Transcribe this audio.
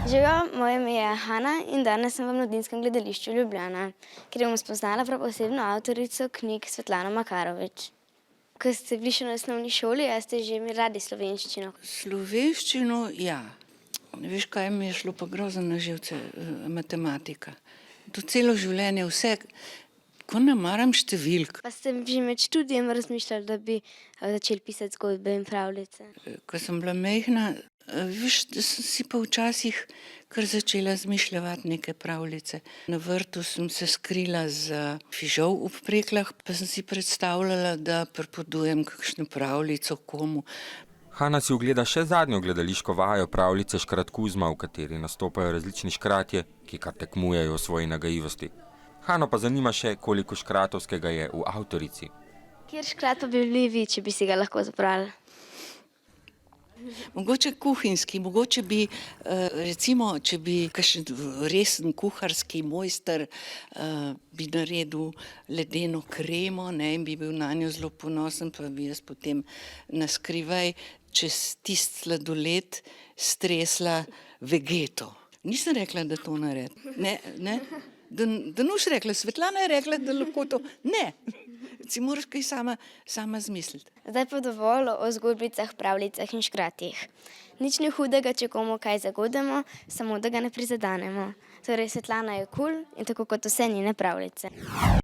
Živijo, moje ime je Hana in danes sem v Mladinskem gledališču Ljubljana, kjer bom spoznala prav posebno avtorico knjig Svetlano Makarovič. Ko ste bili še na osnovni šoli, a ste že imeli radi slovenščino? Slovenščino, ja. Veš, kaj mi je šlo pa grozno na živce? Matematika. To celo življenje, vse, ko ne maram številk. Pa ste že med študijem razmišljali, da bi začeli pisati zgodbe in pravljice? Ko sem bila majhna, veš, sem si pa včasih kar začela zmišljati neke pravljice. Na vrtu sem se skrila za fižol ob preklah, pa sem si predstavljala, da pripovedujem kakšno pravljico komu. Hana si ogleda še zadnjo gledališko vajo pravljice Škrat Kuzma, v kateri nastopajo različni škratje, ki kar tekmujejo v svoji nagajivosti. Hano pa zanima še, koliko škratovskega je v avtorici. Kjer škrat pa bi bili vi, če bi si ga lahko izbrali? Mogoče kuhinjski, mogoče bi, recimo, če bi kakšen resen kuharski mojster bi naredil ledeno kremo, ne, in bi bil nanjo zelo ponosen, pa bi jaz potem naskrivaj čez tisti sladoled stresla vegeto. Nisem rekla, da to naredi. Ne. Da noš rekla, Svetlana je rekla, da lahko to. Ne. Si moraš kaj sama zmisliti. Zdaj pa dovolj o zgodbicah, pravljicah in škratih. Nič ni hudega, če komu kaj zagodemo, samo da ga ne prizadenemo. Torej, Svetlana je kul in tako kot vse njene pravljice.